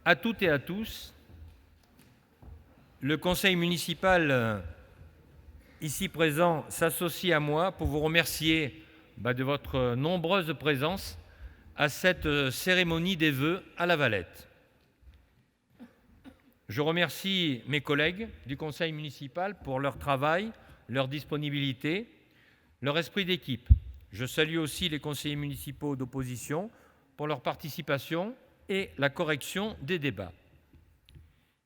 à toutes et à tous. Le conseil municipal ici présent s'associe à moi pour vous remercier de votre nombreuse présence à cette cérémonie des vœux à La Valette. Je remercie mes collègues du conseil municipal pour leur travail, leur disponibilité, leur esprit d'équipe. Je salue aussi les conseillers municipaux d'opposition pour leur participation et la correction des débats.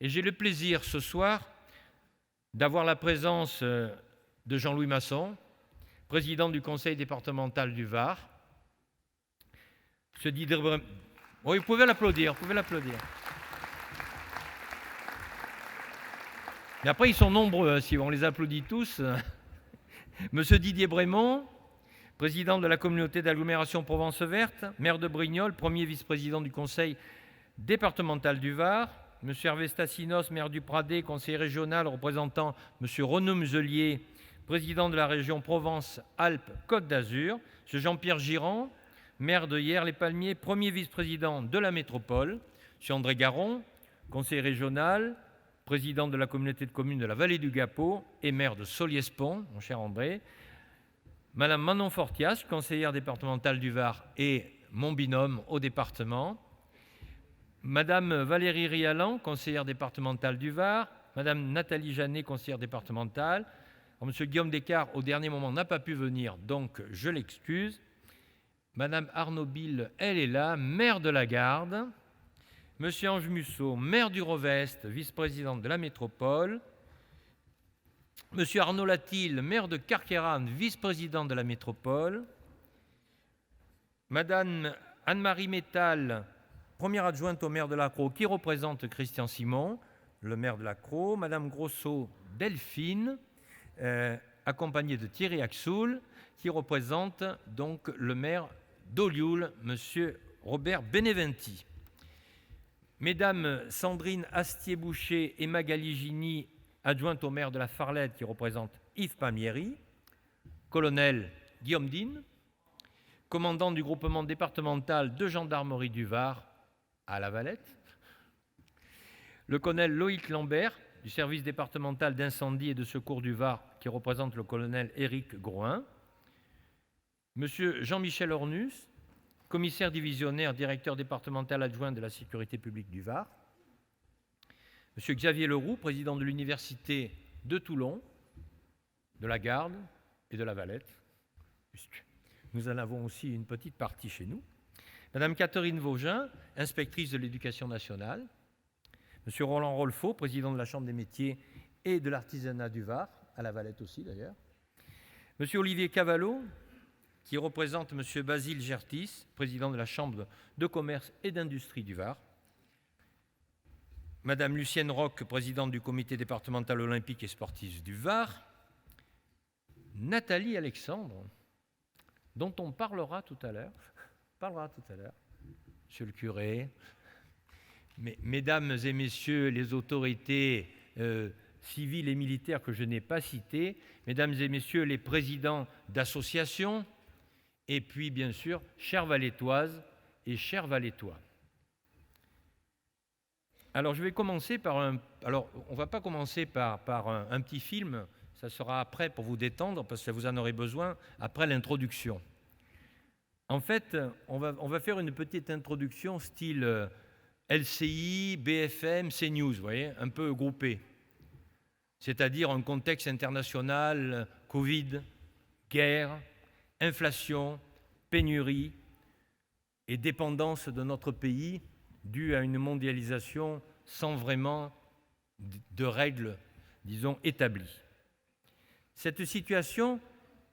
Et j'ai le plaisir ce soir d'avoir la présence de Jean-Louis Masson, président du conseil départemental du Var. Oui, vous pouvez l'applaudir, Mais après, ils sont nombreux, si on les applaudit tous. Monsieur Didier Brémond, président de la communauté d'agglomération Provence Verte, maire de Brignoles, premier vice-président du conseil départemental du Var. Monsieur Hervé Stassinos, maire du Pradé, conseiller régional, représentant Monsieur Renaud Muselier, président de la région Provence-Alpes-Côte d'Azur. Monsieur Jean-Pierre Girand, maire de Hyères-les-Palmiers, premier vice-président de la métropole. Monsieur André Garon, conseiller régional, président de la communauté de communes de la vallée du Gapot et maire de Solliès-Pont, mon cher André. Madame Manon Fortias, conseillère départementale du Var et mon binôme au département. Madame Valérie Rialan, conseillère départementale du Var. Madame Nathalie Janet, conseillère départementale. Alors, Monsieur Guillaume Descartes, au dernier moment, n'a pas pu venir, donc je l'excuse. Madame Arnaud Bille, elle est là, maire de la Garde. Monsieur Ange Musso, maire du Rovest, vice-président de la métropole. Monsieur Arnaud Latil, maire de Carqueiranne, vice-président de la métropole. Madame Anne-Marie Métal, première adjointe au maire de Lacros, qui représente Christian Simon, le maire de Lacros. Madame Grosso Delphine, accompagnée de Thierry Axoul, qui représente donc le maire d'Olioul, monsieur Robert Beneventi. Mesdames Sandrine Astier-Boucher et Magali Gini, adjointe au maire de la Farlette, qui représente Yves Palmieri. Colonel Guillaume Dine, commandant du groupement départemental de gendarmerie du Var à La Valette. Le colonel Loïc Lambert, du service départemental d'incendie et de secours du Var, qui représente le colonel Éric Groin. Monsieur Jean-Michel Ornus, commissaire divisionnaire, directeur départemental adjoint de la sécurité publique du Var. Monsieur Xavier Leroux, président de l'université de Toulon, de la Garde et de la Valette, puisque nous en avons aussi une petite partie chez nous. Madame Catherine Vaugin, inspectrice de l'éducation nationale. Monsieur Roland Rolfo, président de la Chambre des métiers et de l'artisanat du Var, à la Valette aussi d'ailleurs. Monsieur Olivier Cavallo, qui représente Monsieur Basile Gertis, président de la Chambre de commerce et d'industrie du Var. Madame Lucienne Roch, présidente du comité départemental olympique et sportif du Var. Nathalie Alexandre, dont on parlera tout à l'heure. Monsieur le curé, mesdames et messieurs les autorités civiles et militaires que je n'ai pas citées, mesdames et messieurs les présidents d'associations, et puis bien sûr, chères Valettoises et chers Valettois. Alors je vais commencer par on ne va pas commencer par un petit film, ça sera après pour vous détendre, parce que vous en aurez besoin après l'introduction. En fait, on va faire une petite introduction style LCI, BFM, CNews, vous voyez, un peu groupé. C'est-à-dire un contexte international, Covid, guerre, inflation, pénurie et dépendance de notre pays due à une mondialisation sans vraiment de règles, disons, établies. Cette situation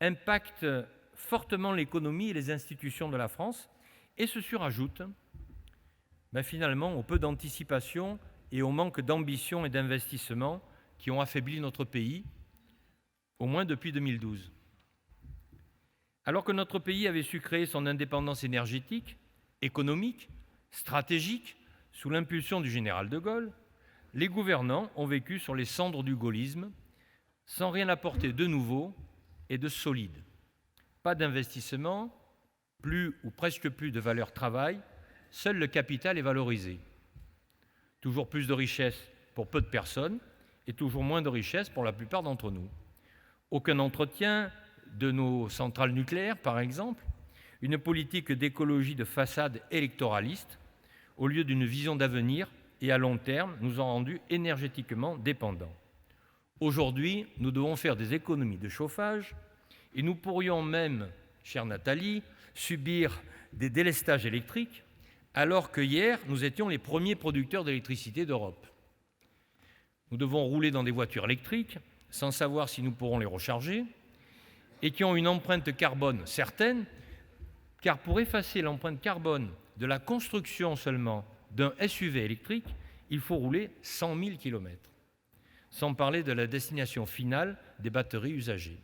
impacte fortement l'économie et les institutions de la France et se surajoute finalement au peu d'anticipation et au manque d'ambition et d'investissement qui ont affaibli notre pays, au moins depuis 2012. Alors que notre pays avait su créer son indépendance énergétique, économique, stratégique, sous l'impulsion du général de Gaulle, les gouvernants ont vécu sur les cendres du gaullisme, sans rien apporter de nouveau et de solide. Pas d'investissement, plus ou presque plus de valeur travail, seul le capital est valorisé. Toujours plus de richesses pour peu de personnes et toujours moins de richesses pour la plupart d'entre nous. Aucun entretien de nos centrales nucléaires, par exemple, une politique d'écologie de façade électoraliste, au lieu d'une vision d'avenir et à long terme, nous ont rendus énergétiquement dépendants. Aujourd'hui, nous devons faire des économies de chauffage et nous pourrions même, chère Nathalie, subir des délestages électriques, alors que hier, nous étions les premiers producteurs d'électricité d'Europe. Nous devons rouler dans des voitures électriques, sans savoir si nous pourrons les recharger, et qui ont une empreinte carbone certaine, car pour effacer l'empreinte carbone de la construction seulement d'un SUV électrique, il faut rouler 100 000 km, sans parler de la destination finale des batteries usagées.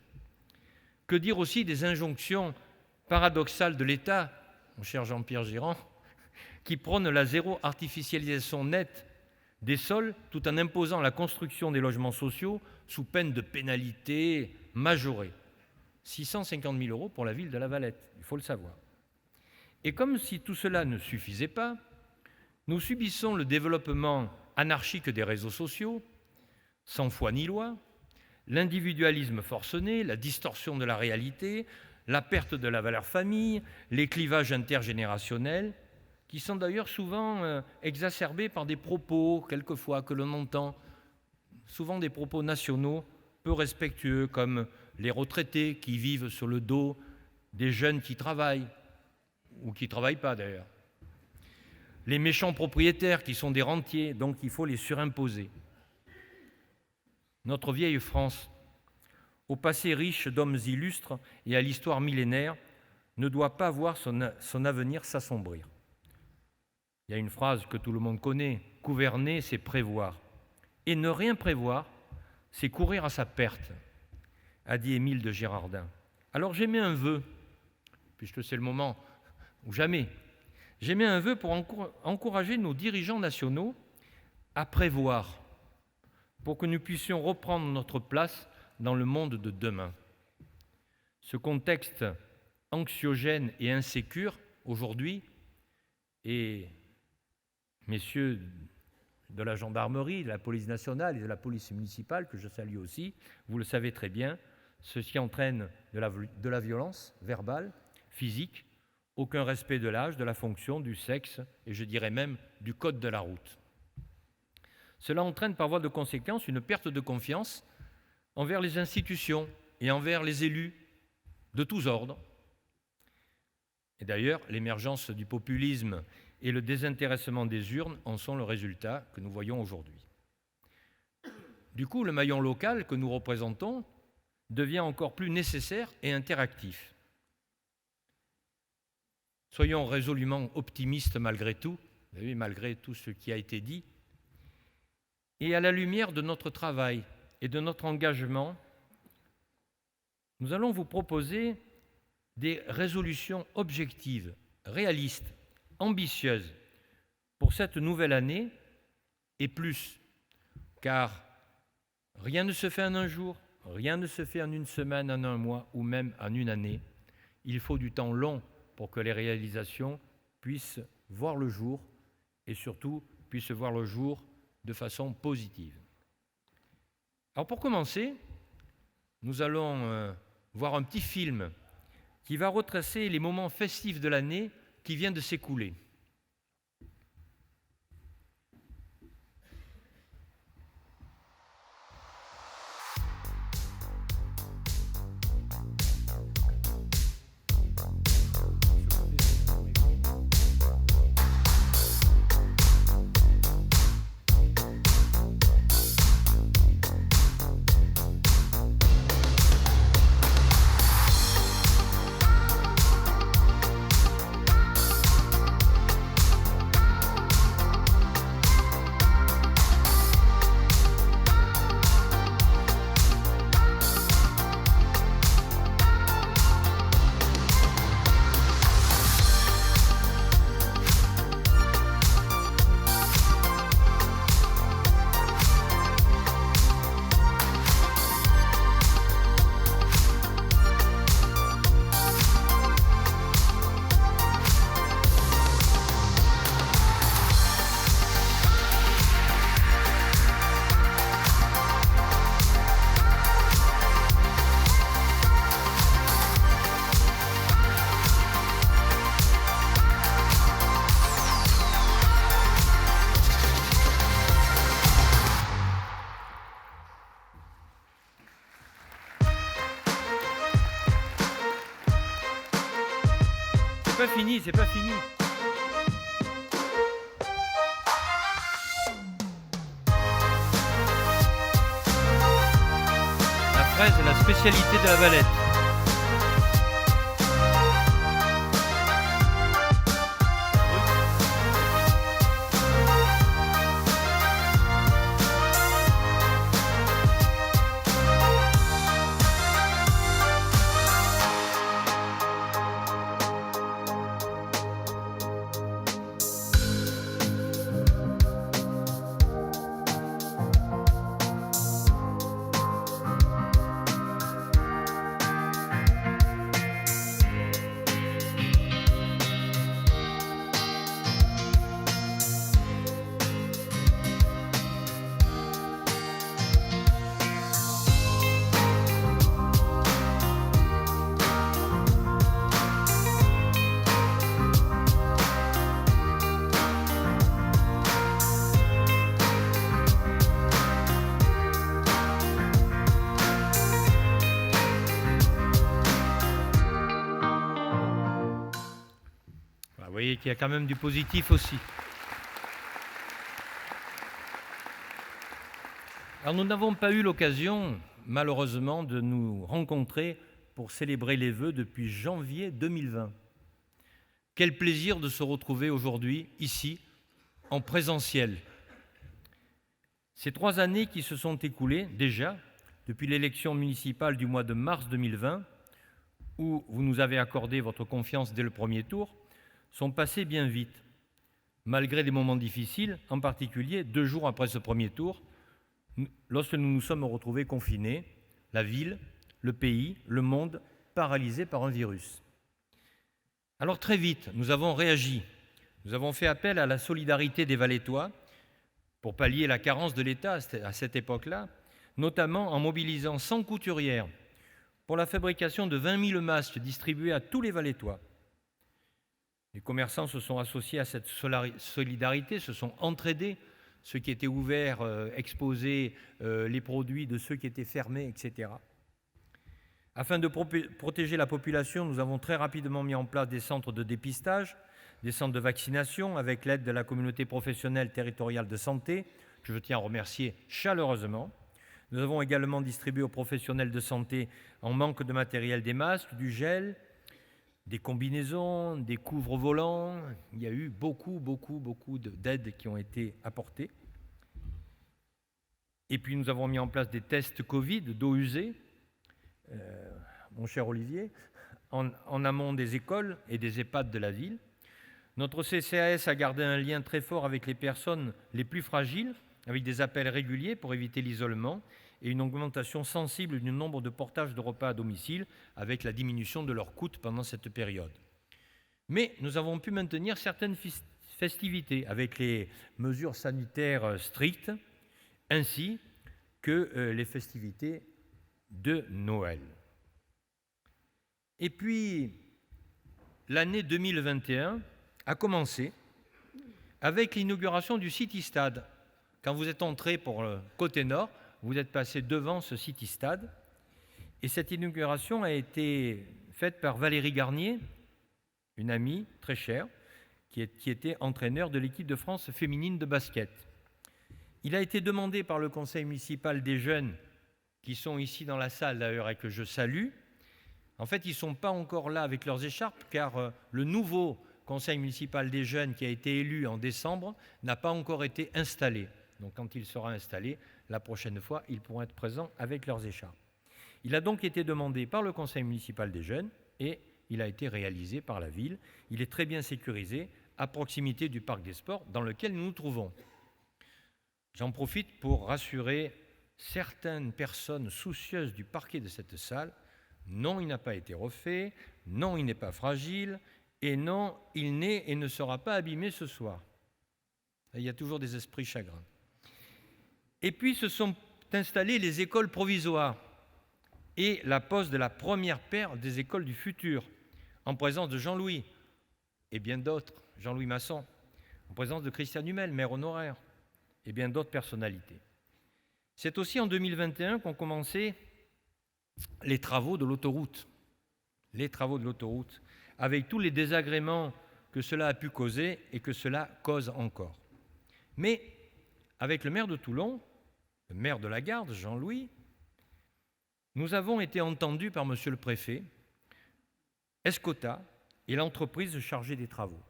Que dire aussi des injonctions paradoxales de l'État, mon cher Jean-Pierre Girand, qui prône la zéro artificialisation nette des sols tout en imposant la construction des logements sociaux sous peine de pénalités majorées. 650 000 € pour la ville de La Valette, il faut le savoir. Et comme si tout cela ne suffisait pas, nous subissons le développement anarchique des réseaux sociaux, sans foi ni loi, l'individualisme forcené, la distorsion de la réalité, la perte de la valeur famille, les clivages intergénérationnels, qui sont d'ailleurs souvent exacerbés par des propos, quelquefois, que l'on entend, souvent des propos nationaux peu respectueux, comme les retraités qui vivent sur le dos des jeunes qui travaillent, ou qui ne travaillent pas d'ailleurs. Les méchants propriétaires qui sont des rentiers, donc il faut les surimposer. Notre vieille France, au passé riche d'hommes illustres et à l'histoire millénaire, ne doit pas voir son avenir s'assombrir. Il y a une phrase que tout le monde connaît, « gouverner, c'est prévoir ». Et ne rien prévoir, c'est courir à sa perte, a dit Émile de Girardin. Alors j'émets un vœu, puisque c'est le moment ou jamais, j'émets un vœu pour encourager nos dirigeants nationaux à prévoir, pour que nous puissions reprendre notre place dans le monde de demain. Ce contexte anxiogène et insécure aujourd'hui, et messieurs de la gendarmerie, de la police nationale et de la police municipale, que je salue aussi, vous le savez très bien, ceci entraîne de la violence verbale, physique, aucun respect de l'âge, de la fonction, du sexe et je dirais même du code de la route. Cela entraîne par voie de conséquence une perte de confiance envers les institutions et envers les élus de tous ordres. Et d'ailleurs, l'émergence du populisme et le désintéressement des urnes en sont le résultat que nous voyons aujourd'hui. Du coup, le maillon local que nous représentons devient encore plus nécessaire et interactif. Soyons résolument optimistes malgré tout, malgré tout ce qui a été dit, et à la lumière de notre travail et de notre engagement, nous allons vous proposer des résolutions objectives, réalistes, ambitieuses pour cette nouvelle année et plus, car rien ne se fait en un jour, rien ne se fait en une semaine, en un mois ou même en une année. Il faut du temps long pour que les réalisations puissent voir le jour et surtout puissent voir le jour de façon positive. Alors pour commencer, nous allons voir un petit film qui va retracer les moments festifs de l'année qui vient de s'écouler. pas fini, c'est pas fini. La fraise est la spécialité de la Valette. Vous voyez qu'il y a quand même du positif aussi. Alors nous n'avons pas eu l'occasion, malheureusement, de nous rencontrer pour célébrer les vœux depuis janvier 2020. Quel plaisir de se retrouver aujourd'hui, ici, en présentiel. Ces 3 années qui se sont écoulées, déjà, depuis l'élection municipale du mois de mars 2020, où vous nous avez accordé votre confiance dès le premier tour, sont passées bien vite, malgré des moments difficiles, en particulier 2 jours après ce premier tour, lorsque nous nous sommes retrouvés confinés, la ville, le pays, le monde, paralysés par un virus. Alors très vite, nous avons réagi. Nous avons fait appel à la solidarité des Valettois pour pallier la carence de l'État à cette époque-là, notamment en mobilisant 100 couturières pour la fabrication de 20 000 masques distribués à tous les Valettois. Les commerçants se sont associés à cette solidarité, se sont entraidés, ceux qui étaient ouverts exposaient les produits de ceux qui étaient fermés, etc. Afin de protéger la population, nous avons très rapidement mis en place des centres de dépistage, des centres de vaccination avec l'aide de la communauté professionnelle territoriale de santé, que je tiens à remercier chaleureusement. Nous avons également distribué aux professionnels de santé en manque de matériel des masques, du gel, des combinaisons, des couvre-volants. Il y a eu beaucoup d'aides qui ont été apportées. Et puis nous avons mis en place des tests Covid d'eau usée, mon cher Olivier, en amont des écoles et des EHPAD de la ville. Notre CCAS a gardé un lien très fort avec les personnes les plus fragiles, avec des appels réguliers pour éviter l'isolement et une augmentation sensible du nombre de portages de repas à domicile avec la diminution de leurs coûts pendant cette période. Mais nous avons pu maintenir certaines festivités avec les mesures sanitaires strictes ainsi que les festivités de Noël. Et puis, l'année 2021 a commencé avec l'inauguration du City Stade. Quand vous êtes entré pour le côté nord, vous êtes passé devant ce City Stade. Et cette inauguration a été faite par Valérie Garnier, une amie très chère, qui était entraîneur de l'équipe de France féminine de basket. Il a été demandé par le conseil municipal des jeunes, qui sont ici dans la salle d'ailleurs et que je salue. En fait, ils ne sont pas encore là avec leurs écharpes, car le nouveau conseil municipal des jeunes qui a été élu en décembre n'a pas encore été installé. Donc quand il sera installé, la prochaine fois, ils pourront être présents avec leurs écharpes. Il a donc été demandé par le conseil municipal des jeunes et il a été réalisé par la ville. Il est très bien sécurisé à proximité du parc des sports dans lequel nous nous trouvons. J'en profite pour rassurer certaines personnes soucieuses du parquet de cette salle. Non, il n'a pas été refait. Non, il n'est pas fragile. Et non, il n'est et ne sera pas abîmé ce soir. Il y a toujours des esprits chagrins. Et puis se sont installées les écoles provisoires et la pose de la première paire des écoles du futur, en présence de Jean-Louis et bien d'autres, Jean-Louis Masson, en présence de Christian Humel, maire honoraire, et bien d'autres personnalités. C'est aussi en 2021 qu'ont commencé les travaux de l'autoroute avec tous les désagréments que cela a pu causer et que cela cause encore. Mais avec le maire de Toulon, le maire de la Garde, Jean-Louis, nous avons été entendus par monsieur le préfet, Escota et l'entreprise chargée des travaux.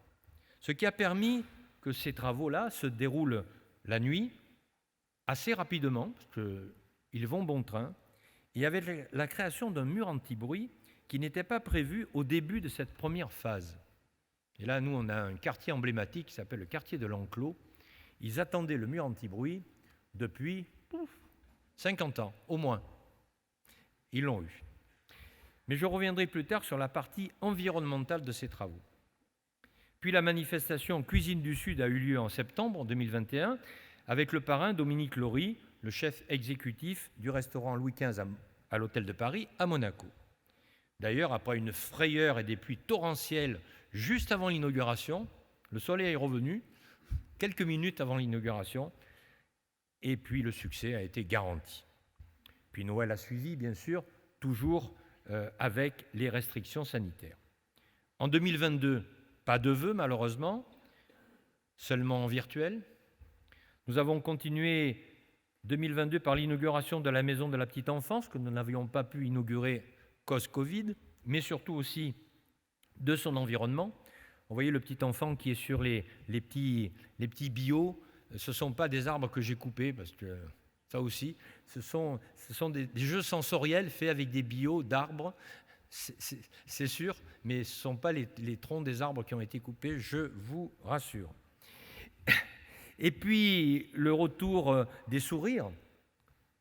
Ce qui a permis que ces travaux-là se déroulent la nuit, assez rapidement, parce qu'ils vont bon train, et avec la création d'un mur anti-bruit qui n'était pas prévu au début de cette première phase. Et là, nous, on a un quartier emblématique qui s'appelle le quartier de l'Enclos. Ils attendaient le mur anti-bruit depuis 50 ans, au moins. Ils l'ont eu. Mais je reviendrai plus tard sur la partie environnementale de ces travaux. Puis la manifestation Cuisine du Sud a eu lieu en septembre 2021 avec le parrain Dominique Laury, le chef exécutif du restaurant Louis XV à l'Hôtel de Paris à Monaco. D'ailleurs, après une frayeur et des pluies torrentielles juste avant l'inauguration, le soleil est revenu quelques minutes avant l'inauguration et puis le succès a été garanti. Puis Noël a suivi, bien sûr, toujours avec les restrictions sanitaires. En 2022, pas de vœux malheureusement, seulement en virtuel. Nous avons continué 2022 par l'inauguration de la Maison de la Petite Enfance, que nous n'avions pas pu inaugurer cause Covid, mais surtout aussi de son environnement. Vous voyez le petit enfant qui est sur les petits bio, ce ne sont pas des arbres que j'ai coupés, parce que ça aussi, ce sont des jeux sensoriels faits avec des bio d'arbres, c'est sûr, mais ce ne sont pas les troncs des arbres qui ont été coupés, je vous rassure. Et puis le retour des sourires,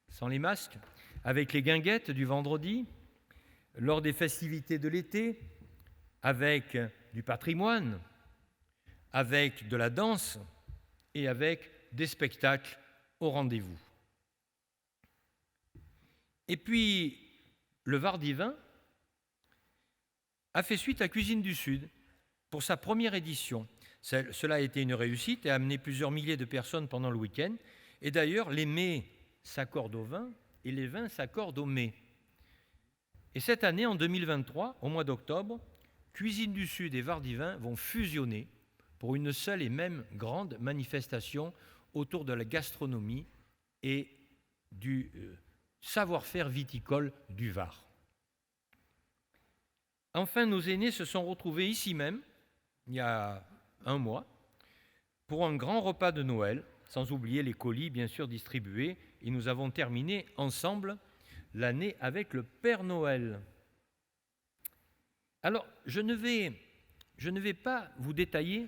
sans les masques, avec les guinguettes du vendredi, lors des festivités de l'été, avec du patrimoine, avec de la danse et avec des spectacles au rendez-vous. Et puis, le Var divin a fait suite à Cuisine du Sud pour sa première édition. Cela a été une réussite et a amené plusieurs milliers de personnes pendant le week-end. Et d'ailleurs, les mets s'accordent au vin et les vins s'accordent aux mets. Et cette année, en 2023, au mois d'octobre, Cuisine du Sud et Var divin vont fusionner pour une seule et même grande manifestation autour de la gastronomie et du savoir-faire viticole du Var. Enfin, nos aînés se sont retrouvés ici même, il y a un mois, pour un grand repas de Noël, sans oublier les colis bien sûr distribués, et nous avons terminé ensemble l'année avec le Père Noël. Alors, je ne vais pas vous détailler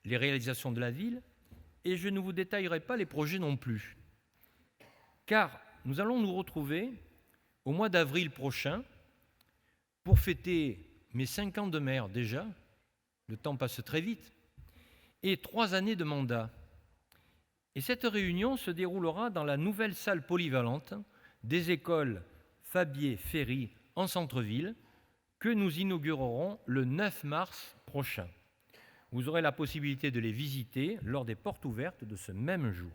les réalisations de la ville et je ne vous détaillerai pas les projets non plus, car nous allons nous retrouver au mois d'avril prochain pour fêter mes 5 ans de maire déjà, le temps passe très vite, et 3 années de mandat. Et cette réunion se déroulera dans la nouvelle salle polyvalente des écoles Fabier-Ferry en centre-ville, que nous inaugurerons le 9 mars prochain. Vous aurez la possibilité de les visiter lors des portes ouvertes de ce même jour.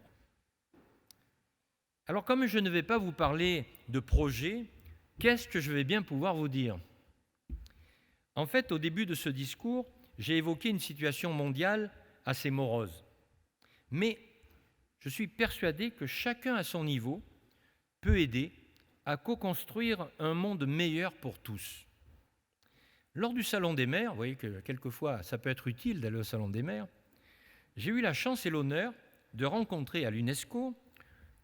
Alors, comme je ne vais pas vous parler de projet, qu'est-ce que je vais bien pouvoir vous dire ? En fait, au début de ce discours, j'ai évoqué une situation mondiale assez morose. Mais je suis persuadé que chacun à son niveau peut aider à co-construire un monde meilleur pour tous. Lors du Salon des maires, vous voyez que quelquefois ça peut être utile d'aller au Salon des maires, j'ai eu la chance et l'honneur de rencontrer à l'UNESCO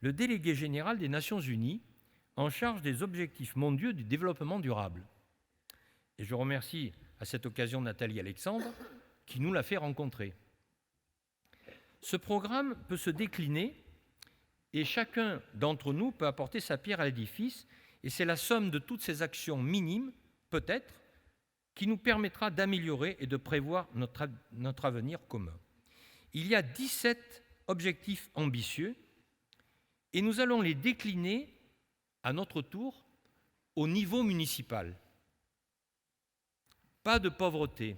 le délégué général des Nations Unies en charge des objectifs mondiaux du développement durable. Et je remercie à cette occasion Nathalie Alexandre qui nous l'a fait rencontrer. Ce programme peut se décliner et chacun d'entre nous peut apporter sa pierre à l'édifice et c'est la somme de toutes ces actions minimes, peut-être, qui nous permettra d'améliorer et de prévoir notre avenir commun. Il y a 17 objectifs ambitieux et nous allons les décliner à notre tour au niveau municipal. Pas de pauvreté.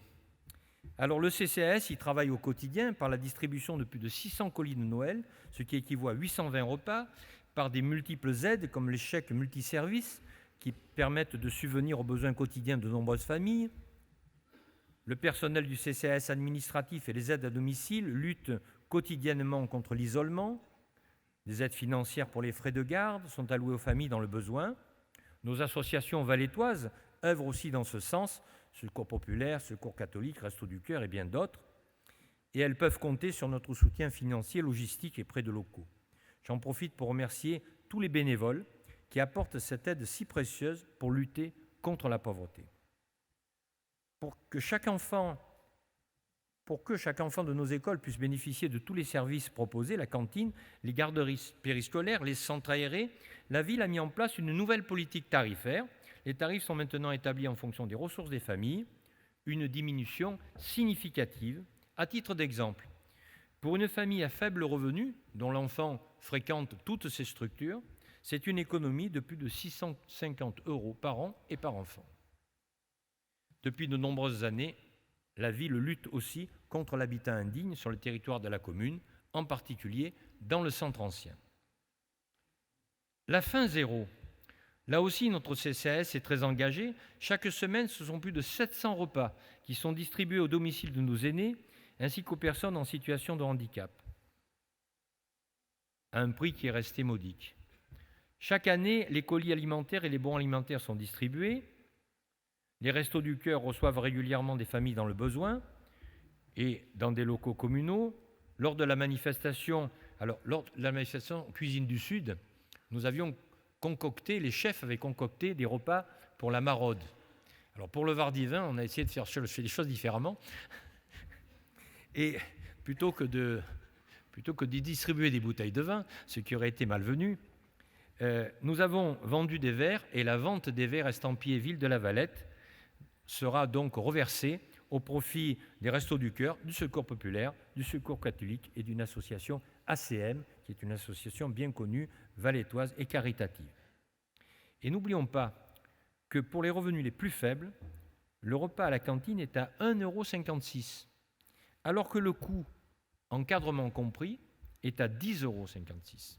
Alors le CCAS y travaille au quotidien par la distribution de plus de 600 colis de Noël, ce qui équivaut à 820 repas, par des multiples aides comme les chèques multiservices qui permettent de subvenir aux besoins quotidiens de nombreuses familles, Le personnel du CCAS administratif et les aides à domicile luttent quotidiennement contre l'isolement. Des aides financières pour les frais de garde sont allouées aux familles dans le besoin. Nos associations valétoises œuvrent aussi dans ce sens, Secours populaire, Secours catholique, Restos du Cœur et bien d'autres. Et elles peuvent compter sur notre soutien financier, logistique et près de locaux. J'en profite pour remercier tous les bénévoles qui apportent cette aide si précieuse pour lutter contre la pauvreté. Pour que chaque enfant de nos écoles puisse bénéficier de tous les services proposés, la cantine, les garderies périscolaires, les centres aérés, la ville a mis en place une nouvelle politique tarifaire. Les tarifs sont maintenant établis en fonction des ressources des familles, une diminution significative. À titre d'exemple, pour une famille à faible revenu, dont l'enfant fréquente toutes ces structures, c'est une économie de plus de 650 € par an et par enfant. Depuis de nombreuses années, la ville lutte aussi contre l'habitat indigne sur le territoire de la commune, en particulier dans le centre ancien. La faim zéro. Là aussi, notre CCAS est très engagé. Chaque semaine, ce sont plus de 700 repas qui sont distribués au domicile de nos aînés, ainsi qu'aux personnes en situation de handicap, à un prix qui est resté modique. Chaque année, les colis alimentaires et les bons alimentaires sont distribués. Les Restos du Cœur reçoivent régulièrement des familles dans le besoin et dans des locaux communaux. Lors de la manifestation Cuisine du Sud, les chefs avaient concocté des repas pour la maraude. Alors pour le Var-Divin, on a essayé de faire les choses différemment. Et plutôt que de distribuer des bouteilles de vin, ce qui aurait été malvenu, nous avons vendu des verres et la vente des verres estampillés Ville de la Valette sera donc reversée au profit des Restos du Cœur, du Secours populaire, du Secours catholique et d'une association ACM, qui est une association bien connue, valétoise et caritative. Et n'oublions pas que pour les revenus les plus faibles, le repas à la cantine est à 1,56 €, alors que le coût, encadrement compris, est à 10,56 €.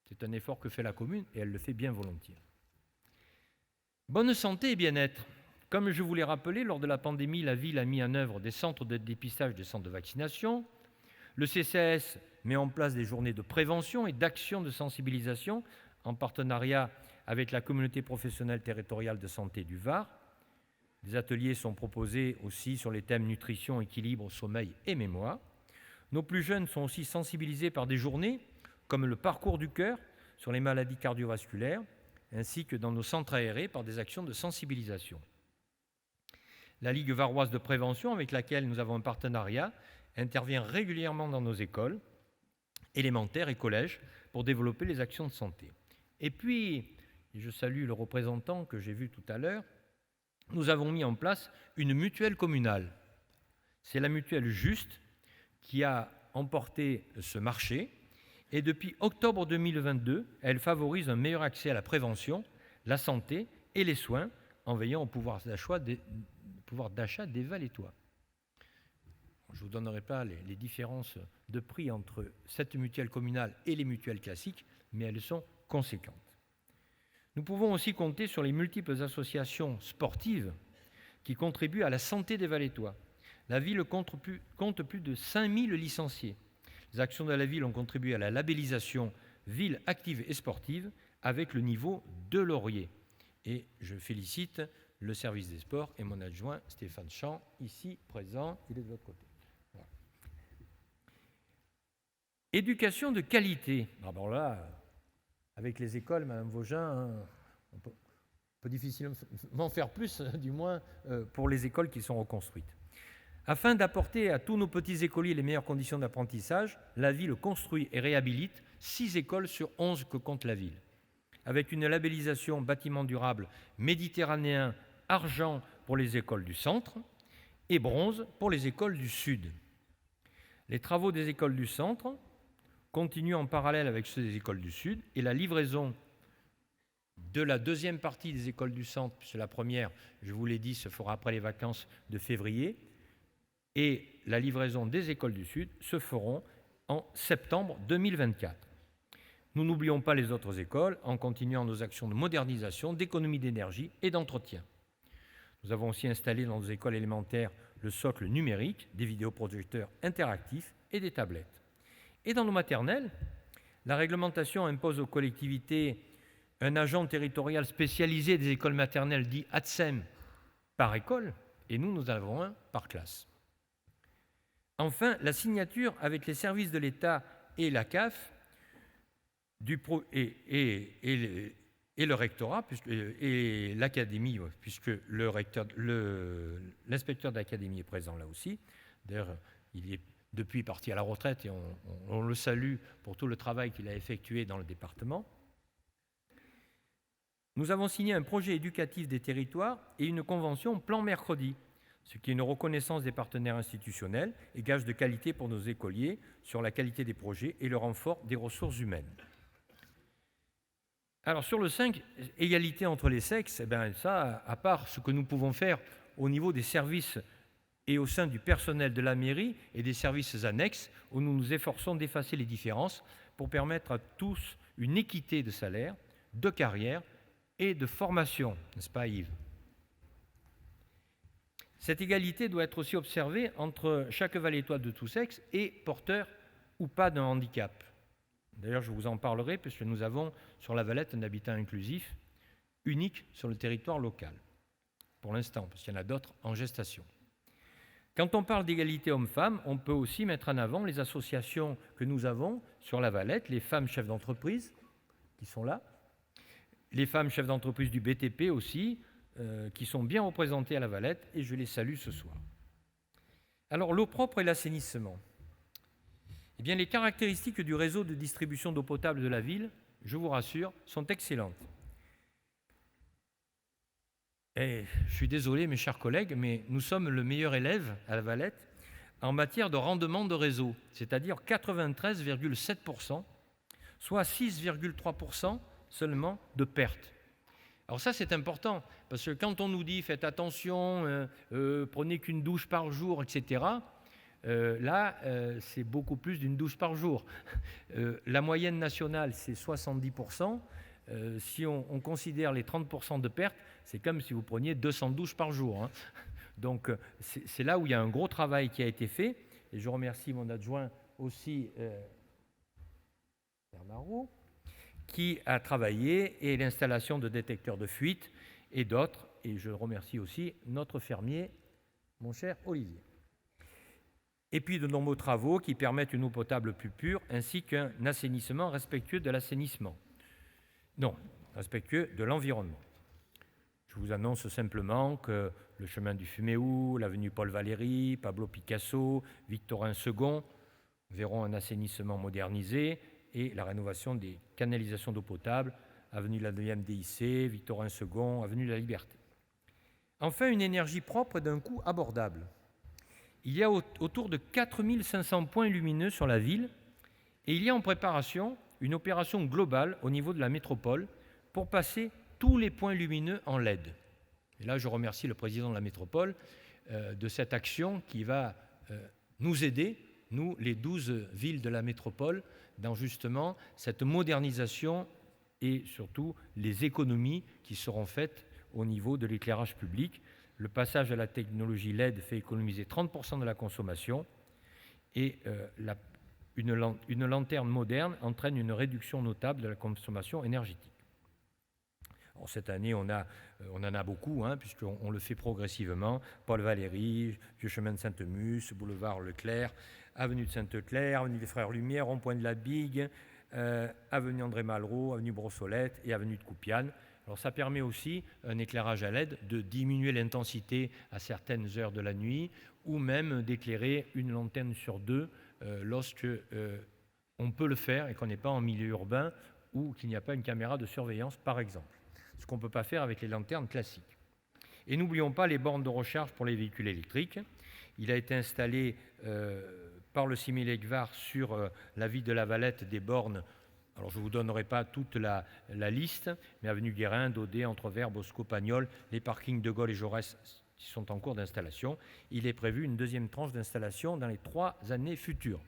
C'est un effort que fait la commune et elle le fait bien volontiers. Bonne santé et bien-être. Comme je vous l'ai rappelé, lors de la pandémie, la ville a mis en œuvre des centres de dépistage, des centres de vaccination. Le CCAS met en place des journées de prévention et d'action de sensibilisation en partenariat avec la communauté professionnelle territoriale de santé du Var. Des ateliers sont proposés aussi sur les thèmes nutrition, équilibre, sommeil et mémoire. Nos plus jeunes sont aussi sensibilisés par des journées comme le parcours du cœur sur les maladies cardiovasculaires, ainsi que dans nos centres aérés par des actions de sensibilisation. La Ligue varoise de prévention, avec laquelle nous avons un partenariat, intervient régulièrement dans nos écoles élémentaires et collèges pour développer les actions de santé. Et puis, je salue le représentant que j'ai vu tout à l'heure, nous avons mis en place une mutuelle communale. C'est la mutuelle Juste qui a emporté ce marché et depuis octobre 2022, elle favorise un meilleur accès à la prévention, la santé et les soins en veillant au pouvoir d'achat des Valétois. Je ne vous donnerai pas les différences de prix entre cette mutuelle communale et les mutuelles classiques, mais elles sont conséquentes. Nous pouvons aussi compter sur les multiples associations sportives qui contribuent à la santé des Valétois. La ville compte plus de 5000 licenciés. Les actions de la ville ont contribué à la labellisation Ville active et sportive avec le niveau de laurier. Et je félicite le service des sports et mon adjoint Stéphane Champ, ici présent, il est de l'autre côté. Voilà. Éducation de qualité. Alors là, avec les écoles, Mme Vaugin, on peut difficilement faire plus, du moins pour les écoles qui sont reconstruites. Afin d'apporter à tous nos petits écoliers les meilleures conditions d'apprentissage, la ville construit et réhabilite 6 écoles sur 11 que compte la ville, avec une labellisation bâtiment durable méditerranéen argent pour les écoles du centre et bronze pour les écoles du sud. Les travaux des écoles du centre continuent en parallèle avec ceux des écoles du sud et la livraison de la deuxième partie des écoles du centre, puisque la première, je vous l'ai dit, se fera après les vacances de février, et la livraison des écoles du Sud se feront en septembre 2024. Nous n'oublions pas les autres écoles en continuant nos actions de modernisation, d'économie d'énergie et d'entretien. Nous avons aussi installé dans nos écoles élémentaires le socle numérique, des vidéoprojecteurs interactifs et des tablettes. Et dans nos maternelles, la réglementation impose aux collectivités un agent territorial spécialisé des écoles maternelles dit ATSEM par école, et nous en avons un par classe. Enfin, la signature avec les services de l'État et la CAF et le rectorat et l'académie, puisque l'inspecteur de l'académie est présent là aussi. D'ailleurs, il est depuis parti à la retraite et on le salue pour tout le travail qu'il a effectué dans le département. Nous avons signé un projet éducatif des territoires et une convention Plan Mercredi, ce qui est une reconnaissance des partenaires institutionnels et gage de qualité pour nos écoliers sur la qualité des projets et le renfort des ressources humaines. Alors sur le 5, égalité entre les sexes, ça, à part ce que nous pouvons faire au niveau des services et au sein du personnel de la mairie et des services annexes, où nous nous efforçons d'effacer les différences pour permettre à tous une équité de salaire, de carrière et de formation, n'est-ce pas Yves ? Cette égalité doit être aussi observée entre chaque valétois de tous sexes et porteur ou pas d'un handicap. D'ailleurs, je vous en parlerai puisque nous avons sur la Valette un habitat inclusif unique sur le territoire local, pour l'instant, parce qu'il y en a d'autres en gestation. Quand on parle d'égalité homme-femme, on peut aussi mettre en avant les associations que nous avons sur la Valette, les femmes chefs d'entreprise qui sont là, les femmes chefs d'entreprise du BTP aussi, qui sont bien représentées à la Valette, et je les salue ce soir. Alors, l'eau propre et l'assainissement. Eh bien, les caractéristiques du réseau de distribution d'eau potable de la ville, je vous rassure, sont excellentes. Et je suis désolé, mes chers collègues, mais nous sommes le meilleur élève à la Valette en matière de rendement de réseau, c'est-à-dire 93,7%, soit 6,3% seulement de pertes. Alors ça, c'est important, parce que quand on nous dit « faites attention, prenez qu'une douche par jour, etc. », là, c'est beaucoup plus d'une douche par jour. La moyenne nationale, c'est 70%. Si on considère les 30% de pertes, c'est comme si vous preniez 200 douches par jour. Hein. Donc, c'est là où il y a un gros travail qui a été fait. Et je remercie mon adjoint aussi, Bernard Roux, qui a travaillé, et l'installation de détecteurs de fuite et d'autres. Et je remercie aussi notre fermier, mon cher Olivier. Et puis de nombreux travaux qui permettent une eau potable plus pure, ainsi qu'un assainissement respectueux de l'assainissement. Non, respectueux de l'environnement. Je vous annonce simplement que le chemin du Fuméou, l'avenue Paul Valéry, Pablo Picasso, Victorin II verront un assainissement modernisé et la rénovation des canalisations d'eau potable, avenue de la 9e DIC, Victorin II, avenue de la Liberté. Enfin, une énergie propre d'un coût abordable. Il y a autour de 4500 points lumineux sur la ville et il y a en préparation une opération globale au niveau de la métropole pour passer tous les points lumineux en LED. Et là, je remercie le président de la métropole de cette action qui va nous aider, nous, les 12 villes de la métropole, dans justement cette modernisation et surtout les économies qui seront faites au niveau de l'éclairage public. Le passage à la technologie LED fait économiser 30% de la consommation et une lanterne moderne entraîne une réduction notable de la consommation énergétique. Alors, cette année, on en a beaucoup, puisqu'on le fait progressivement. Paul Valéry, Vieux Chemin de Sainte-Musse, boulevard Leclerc, avenue de Sainte-Claire, avenue des Frères Lumière, rond-point de la Bigue, avenue André Malraux, avenue Brossolette et avenue de Coupiane. Alors ça permet aussi un éclairage à LED de diminuer l'intensité à certaines heures de la nuit ou même d'éclairer une lanterne sur deux lorsque on peut le faire et qu'on n'est pas en milieu urbain ou qu'il n'y a pas une caméra de surveillance, par exemple. Ce qu'on ne peut pas faire avec les lanternes classiques. Et n'oublions pas les bornes de recharge pour les véhicules électriques. Il a été installé par le Similec-Var sur la ville de La Valette des bornes. Alors je ne vous donnerai pas toute la liste, mais avenue Guérin, Daudet, Entrevert, Bosco, Pagnol, les parkings de Gaulle et Jaurès qui sont en cours d'installation. Il est prévu une deuxième tranche d'installation dans les 3 années futures.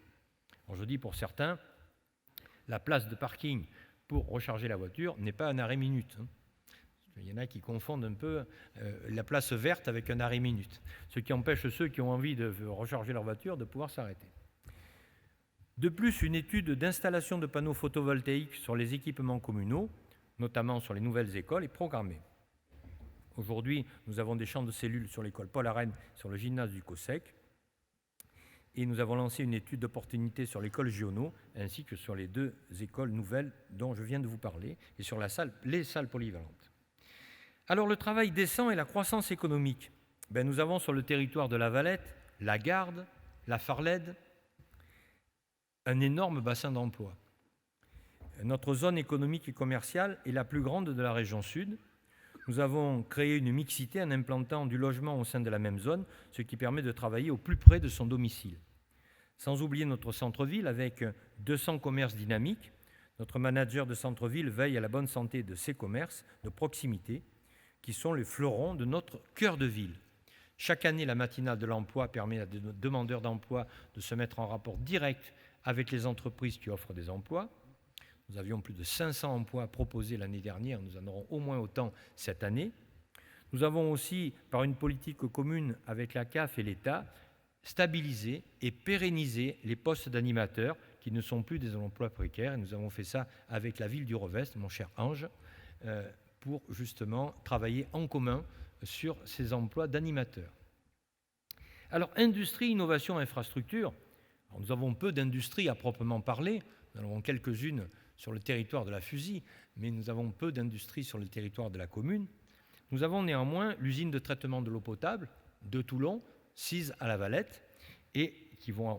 Alors je dis pour certains, la place de parking pour recharger la voiture n'est pas un arrêt minute. Il y en a qui confondent un peu la place verte avec un arrêt minute, ce qui empêche ceux qui ont envie de recharger leur voiture de pouvoir s'arrêter. De plus, une étude d'installation de panneaux photovoltaïques sur les équipements communaux, notamment sur les nouvelles écoles, est programmée. Aujourd'hui, nous avons des champs de cellules sur l'école Paul Arène, sur le gymnase du Cossec, et nous avons lancé une étude d'opportunité sur l'école Giono, ainsi que sur les 2 écoles nouvelles dont je viens de vous parler, et sur les salles polyvalentes. Alors, le travail décent et la croissance économique. Nous avons sur le territoire de la Valette, la Garde, la Farlède, un énorme bassin d'emploi. Notre zone économique et commerciale est la plus grande de la région sud. Nous avons créé une mixité en implantant du logement au sein de la même zone, ce qui permet de travailler au plus près de son domicile. Sans oublier notre centre-ville avec 200 commerces dynamiques. Notre manager de centre-ville veille à la bonne santé de ces commerces de proximité qui sont les fleurons de notre cœur de ville. Chaque année, la matinale de l'emploi permet à des demandeurs d'emploi de se mettre en rapport direct avec les entreprises qui offrent des emplois. Nous avions plus de 500 emplois proposés l'année dernière, nous en aurons au moins autant cette année. Nous avons aussi, par une politique commune avec la CAF et l'État, stabilisé et pérennisé les postes d'animateurs qui ne sont plus des emplois précaires. Et nous avons fait ça avec la ville du Revest, mon cher Ange, pour justement travailler en commun sur ces emplois d'animateurs. Alors, industrie, innovation, infrastructure. Alors, nous avons peu d'industries à proprement parler. Nous en avons quelques-unes sur le territoire de la Fusille, mais nous avons peu d'industries sur le territoire de la commune. Nous avons néanmoins l'usine de traitement de l'eau potable de Toulon, sise à la Valette, et qui va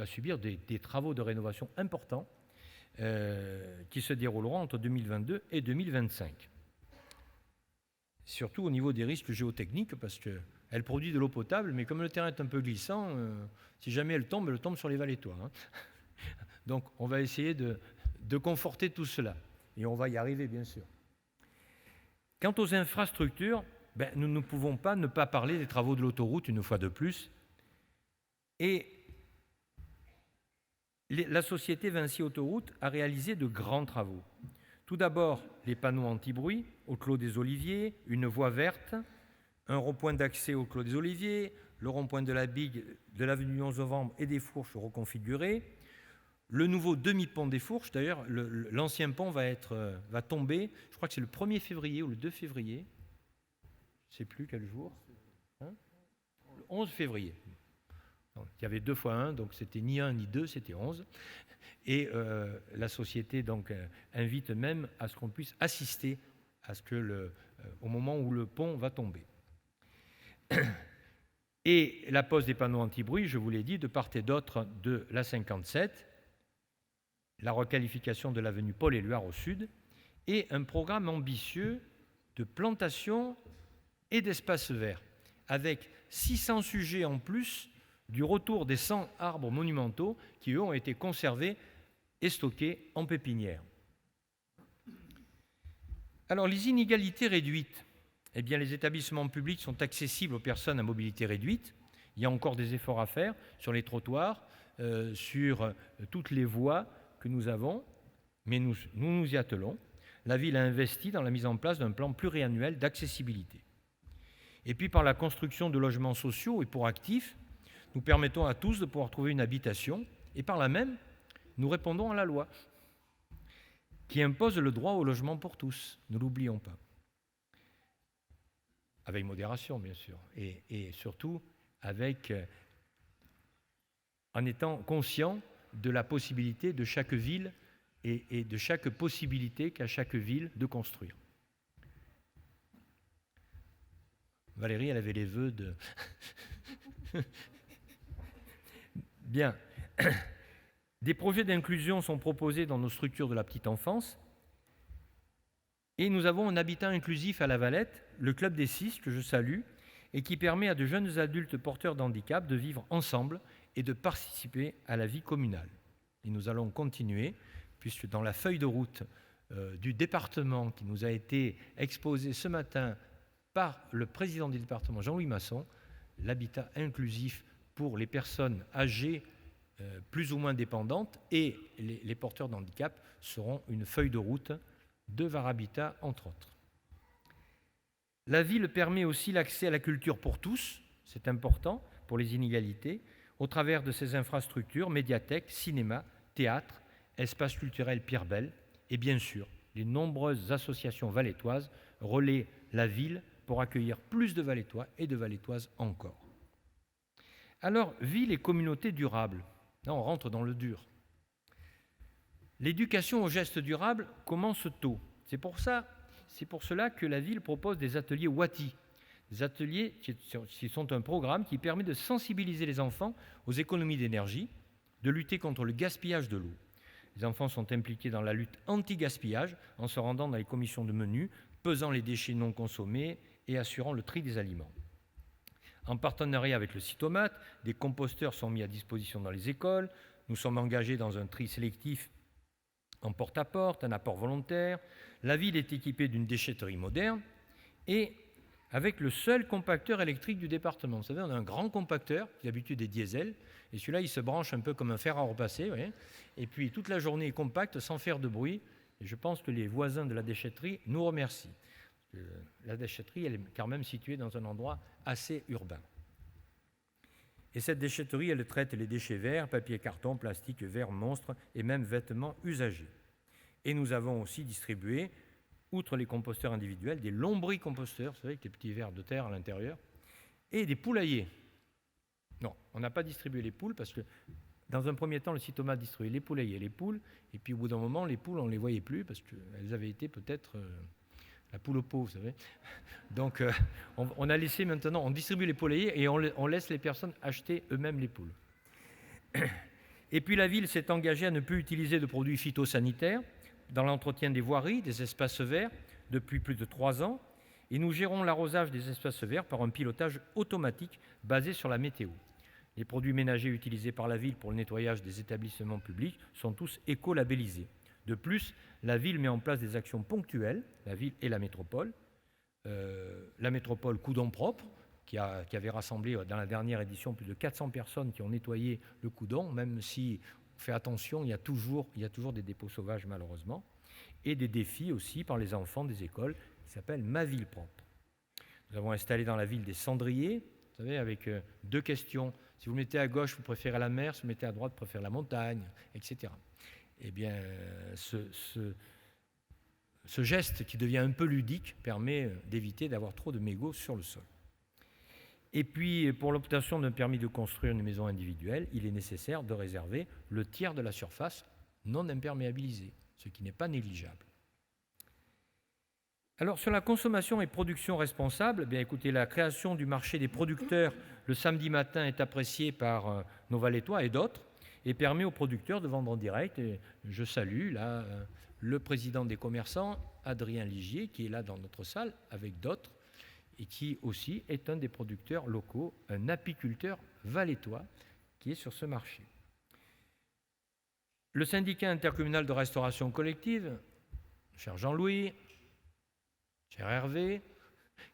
subir des travaux de rénovation importants qui se dérouleront entre 2022 et 2025. Surtout au niveau des risques géotechniques, parce qu'elle produit de l'eau potable, mais comme le terrain est un peu glissant, si jamais elle tombe sur les valétois. Donc on va essayer de conforter tout cela, et on va y arriver bien sûr. Quant aux infrastructures, nous ne pouvons pas ne pas parler des travaux de l'autoroute une fois de plus, et la société Vinci Autoroute a réalisé de grands travaux. Tout d'abord, les panneaux anti-bruit au Clos des Oliviers, une voie verte, un rond-point d'accès au Clos des Oliviers, le rond-point de la Bigue, de l'avenue 11 novembre et des Fourches reconfigurés, le nouveau demi-pont des Fourches. D'ailleurs, l'ancien pont va tomber, je crois que c'est le 1er février ou le 2 février, je ne sais plus quel jour, le 11 février. Il y avait 2 fois 1, donc c'était ni 1 ni 2, c'était 11. Et la société donc, invite même à ce qu'on puisse assister à ce que au moment où le pont va tomber. Et la pose des panneaux anti-bruit, je vous l'ai dit, de part et d'autre de la 57, la requalification de l'avenue Paul-Éluard au sud, et un programme ambitieux de plantation et d'espaces verts, avec 600 sujets en plus du retour des 100 arbres monumentaux qui, eux, ont été conservés et stockés en pépinière. Alors, les inégalités réduites. Eh bien, les établissements publics sont accessibles aux personnes à mobilité réduite. Il y a encore des efforts à faire sur les trottoirs, sur toutes les voies que nous avons, mais nous nous y attelons. La ville a investi dans la mise en place d'un plan pluriannuel d'accessibilité. Et puis, par la construction de logements sociaux et pour actifs, nous permettons à tous de pouvoir trouver une habitation et par là même, nous répondons à la loi qui impose le droit au logement pour tous. Ne l'oublions pas. Avec modération, bien sûr, et surtout en étant conscient de la possibilité de chaque ville et de chaque possibilité qu'a chaque ville de construire. Valérie, elle avait les vœux de... Bien. Des projets d'inclusion sont proposés dans nos structures de la petite enfance. Et nous avons un habitat inclusif à La Valette, le Club des 6, que je salue, et qui permet à de jeunes adultes porteurs de handicap de vivre ensemble et de participer à la vie communale. Et nous allons continuer, puisque dans la feuille de route du département qui nous a été exposée ce matin par le président du département, Jean-Louis Masson, l'habitat inclusif pour les personnes âgées plus ou moins dépendantes et les porteurs de handicap seront une feuille de route de Var Habitat, entre autres. La ville permet aussi l'accès à la culture pour tous, c'est important pour les inégalités, au travers de ses infrastructures, médiathèques, cinéma, théâtre, espaces culturels Pierre Belle, et bien sûr, les nombreuses associations valétoises relaient la ville pour accueillir plus de Valétois et de Valétoises encore. Alors, ville et communauté durable. Là, on rentre dans le dur. L'éducation aux gestes durables commence tôt. C'est pour cela que la ville propose des ateliers WATI. Des ateliers qui sont un programme qui permet de sensibiliser les enfants aux économies d'énergie, de lutter contre le gaspillage de l'eau. Les enfants sont impliqués dans la lutte anti-gaspillage en se rendant dans les commissions de menu, pesant les déchets non consommés et assurant le tri des aliments. En partenariat avec le Cytomate, des composteurs sont mis à disposition dans les écoles. Nous sommes engagés dans un tri sélectif en porte-à-porte, un apport volontaire. La ville est équipée d'une déchetterie moderne et avec le seul compacteur électrique du département. Vous savez, on a un grand compacteur qui d'habitude est diesel, et celui-là, il se branche un peu comme un fer à repasser, vous voyez, et puis toute la journée, il compacte sans faire de bruit. Et je pense que les voisins de la déchetterie nous remercient. La déchetterie, elle est quand même située dans un endroit assez urbain. Et cette déchetterie, elle traite les déchets verts, papier, carton, plastique, verre, monstres et même vêtements usagés. Et nous avons aussi distribué, outre les composteurs individuels, des lombricomposteurs, vous savez, avec les petits vers de terre à l'intérieur, et des poulaillers. Non, on n'a pas distribué les poules parce que dans un premier temps, le Cytomate distribuait les poulaillers et les poules, et puis au bout d'un moment, les poules, on ne les voyait plus parce qu'elles avaient été peut-être la poule au pot, vous savez. Donc on a laissé maintenant, on distribue les poulaillers et on laisse les personnes acheter eux-mêmes les poules. Et puis la ville s'est engagée à ne plus utiliser de produits phytosanitaires dans l'entretien des voiries, des espaces verts, depuis plus de 3 ans, et nous gérons l'arrosage des espaces verts par un pilotage automatique basé sur la météo. Les produits ménagers utilisés par la ville pour le nettoyage des établissements publics sont tous éco-labellisés. De plus, la ville met en place des actions ponctuelles, la ville et la métropole. La métropole Coudon Propre, qui avait rassemblé dans la dernière édition plus de 400 personnes qui ont nettoyé le Coudon, même si on fait attention, il y a toujours des dépôts sauvages malheureusement, et des défis aussi par les enfants des écoles qui s'appellent Ma Ville Propre. Nous avons installé dans la ville des cendriers, vous savez, avec 2 questions. Si vous mettez à gauche, vous préférez la mer, si vous mettez à droite, vous préférez la montagne, etc. Eh bien, ce geste qui devient un peu ludique permet d'éviter d'avoir trop de mégots sur le sol. Et puis, pour l'obtention d'un permis de construire une maison individuelle, il est nécessaire de réserver le tiers de la surface non imperméabilisée, ce qui n'est pas négligeable. Alors, sur la consommation et production responsable, bien, écoutez, la création du marché des producteurs le samedi matin est appréciée par nos Valétois et d'autres, et permet aux producteurs de vendre en direct. Et je salue là le président des commerçants, Adrien Ligier, qui est là dans notre salle avec d'autres, et qui aussi est un des producteurs locaux, un apiculteur valétois qui est sur ce marché. Le syndicat intercommunal de restauration collective, cher Jean-Louis, cher Hervé,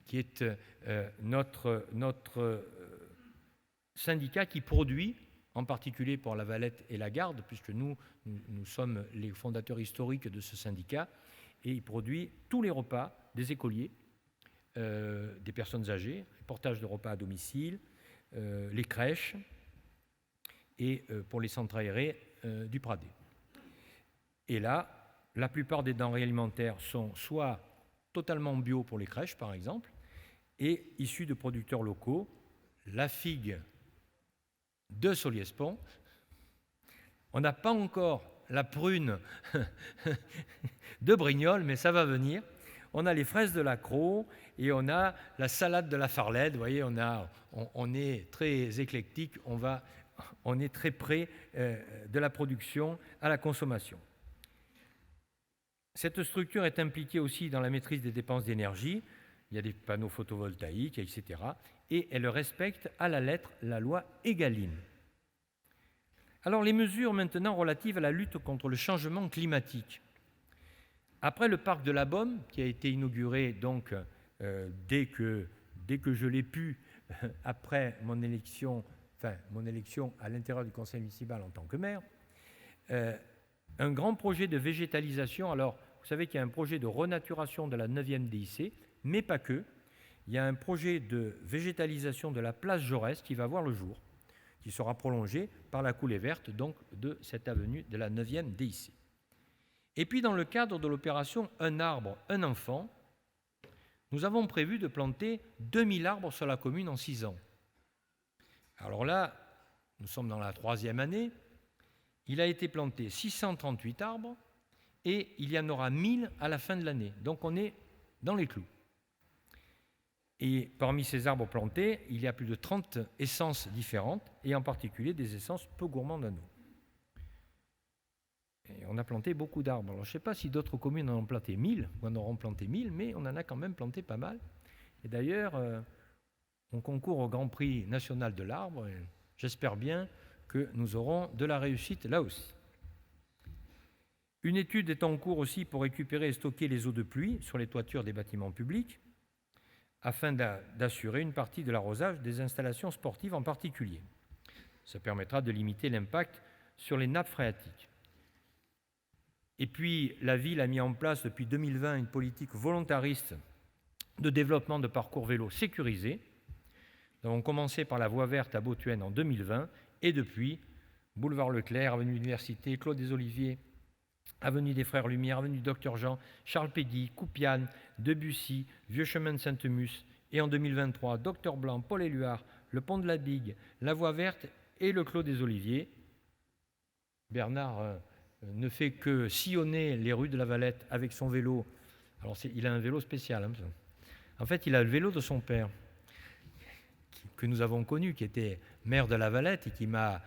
qui est notre syndicat qui produit, en particulier pour la Valette et la Garde, puisque nous sommes les fondateurs historiques de ce syndicat, et il produit tous les repas des écoliers, des personnes âgées, les portages de repas à domicile, les crèches, et pour les centres aérés du Pradé. Et là, la plupart des denrées alimentaires sont soit totalement bio pour les crèches, par exemple, et issues de producteurs locaux, la figue de Soliespont. On n'a pas encore la prune de Brignoles, mais ça va venir. On a les fraises de la Crau et on a la salade de la Farlède. Vous voyez, on est très éclectique, on est très près de la production à la consommation. Cette structure est impliquée aussi dans la maîtrise des dépenses d'énergie. Il y a des panneaux photovoltaïques, etc. Et elle respecte à la lettre la loi Egalim. Alors les mesures maintenant relatives à la lutte contre le changement climatique. Après le parc de la Beaume, qui a été inauguré donc dès que je l'ai pu, après mon élection à l'intérieur du conseil municipal en tant que maire, un grand projet de végétalisation. Alors, vous savez qu'il y a un projet de renaturation de la 9e DIC, mais pas que. il y a un projet de végétalisation de la place Jaurès qui va voir le jour, qui sera prolongé par la coulée verte donc, de cette avenue de la 9e DIC. Et puis dans le cadre de l'opération Un arbre, un enfant, nous avons prévu de planter 2000 arbres sur la commune en 6 ans. Alors là, nous sommes dans la 3e année, il a été planté 638 arbres et il y en aura 1000 à la fin de l'année. Donc on est dans les clous. Et parmi ces arbres plantés, il y a plus de 30 essences différentes, et en particulier des essences peu gourmandes en eau. Et on a planté beaucoup d'arbres. Alors je ne sais pas si d'autres communes en ont planté 1000, ou en auront planté 1000, mais on en a quand même planté pas mal. Et d'ailleurs, on concourt au Grand Prix national de l'arbre, et j'espère bien que nous aurons de la réussite là aussi. Une étude est en cours aussi pour récupérer et stocker les eaux de pluie sur les toitures des bâtiments publics, afin d'assurer une partie de l'arrosage des installations sportives en particulier. Ça permettra de limiter l'impact sur les nappes phréatiques. Et puis, la ville a mis en place depuis 2020 une politique volontariste de développement de parcours vélo sécurisés. Nous avons commencé par la voie verte à Bautuenne en 2020 et depuis, boulevard Leclerc, avenue Université, Clos des Oliviers, avenue des Frères Lumière, avenue Docteur Jean, Charles Péguy, Coupiane, Debussy, Vieux Chemin de Sainte-Musse et en 2023, Docteur Blanc, Paul Éluard, le pont de la Bigue, la voie verte et le Clos des Oliviers. Bernard ne fait que sillonner les rues de la Valette avec son vélo. Alors il a un vélo spécial. Hein. En fait, il a le vélo de son père, que nous avons connu, qui était maire de la Valette et qui m'a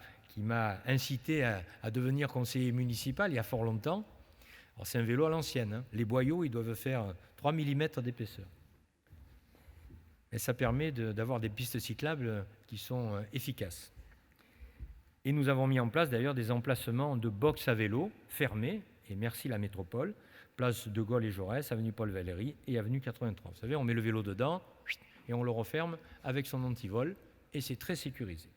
incité à devenir conseiller municipal il y a fort longtemps. Alors c'est un vélo à l'ancienne. Hein. Les boyaux, ils doivent faire 3 mm d'épaisseur. Et ça permet d'avoir des pistes cyclables qui sont efficaces. Et nous avons mis en place d'ailleurs des emplacements de box à vélo fermés, et merci la métropole, place de Gaulle et Jaurès, avenue Paul Valéry et avenue 83. Vous savez, on met le vélo dedans et on le referme avec son antivol, et c'est très sécurisé.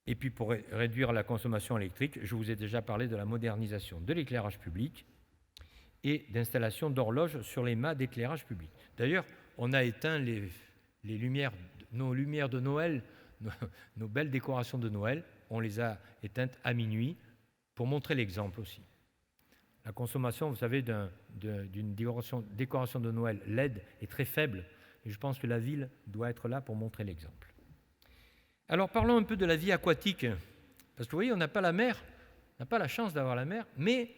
Et puis pour réduire la consommation électrique, je vous ai déjà parlé de la modernisation de l'éclairage public et d'installation d'horloges sur les mâts d'éclairage public. D'ailleurs, on a éteint nos lumières de Noël, nos belles décorations de Noël, on les a éteintes à minuit pour montrer l'exemple aussi. La consommation, vous savez, d'une décoration de Noël LED est très faible, et je pense que la ville doit être là pour montrer l'exemple. Alors parlons un peu de la vie aquatique, parce que vous voyez, on n'a pas la mer, on n'a pas la chance d'avoir la mer, mais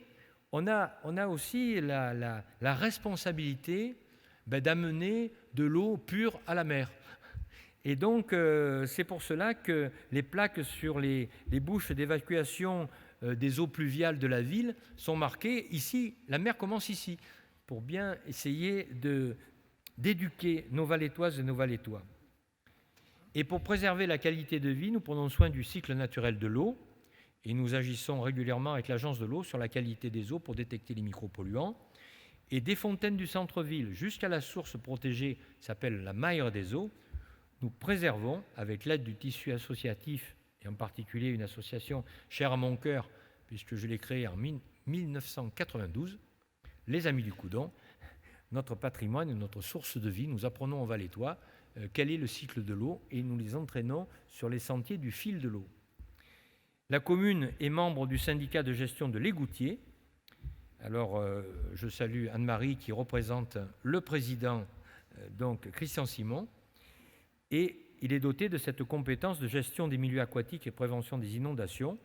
on a aussi la responsabilité d'amener de l'eau pure à la mer. Et donc, c'est pour cela que les plaques sur les bouches d'évacuation des eaux pluviales de la ville sont marquées ici, la mer commence ici, pour bien essayer d'éduquer nos Valettoises et nos Valettois. Et pour préserver la qualité de vie, nous prenons soin du cycle naturel de l'eau et nous agissons régulièrement avec l'Agence de l'eau sur la qualité des eaux pour détecter les micropolluants. Et des fontaines du centre-ville jusqu'à la source protégée, qui s'appelle la Maille des eaux, nous préservons, avec l'aide du tissu associatif, et en particulier une association chère à mon cœur, puisque je l'ai créée en 1992, les Amis du Coudon, notre patrimoine et notre source de vie. Nous apprenons aux Valettois quel est le cycle de l'eau et nous les entraînons sur les sentiers du fil de l'eau. La commune est membre du syndicat de gestion de l'égoutier. Alors, je salue Anne-Marie qui représente le président, donc Christian Simon, et il est doté de cette compétence de gestion des milieux aquatiques et prévention des inondations.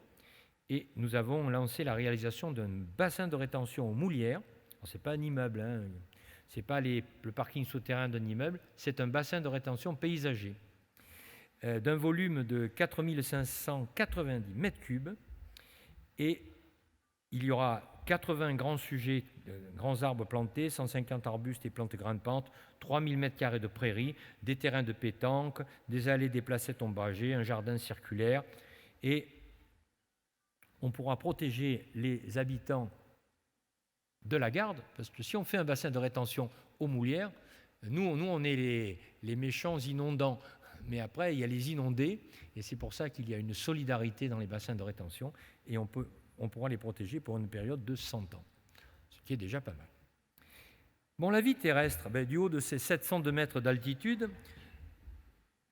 Et nous avons lancé la réalisation d'un bassin de rétention aux Moulières. Ce n'est pas un immeuble, hein. Ce n'est pas le parking souterrain d'un immeuble, c'est un bassin de rétention paysager d'un volume de 4590 mètres cubes. Et il y aura 80 grands sujets, grands arbres plantés, 150 arbustes et plantes grimpantes, 3000 m² de prairies, des terrains de pétanque, des allées déplacées ombragées, un jardin circulaire. Et on pourra protéger les habitants de la garde, parce que si on fait un bassin de rétention aux Moulières, nous on est les méchants inondants. Mais après, il y a les inondés, et c'est pour ça qu'il y a une solidarité dans les bassins de rétention, et on pourra les protéger pour une période de 100 ans, ce qui est déjà pas mal. Bon, la vie terrestre, du haut de ses 702 mètres d'altitude,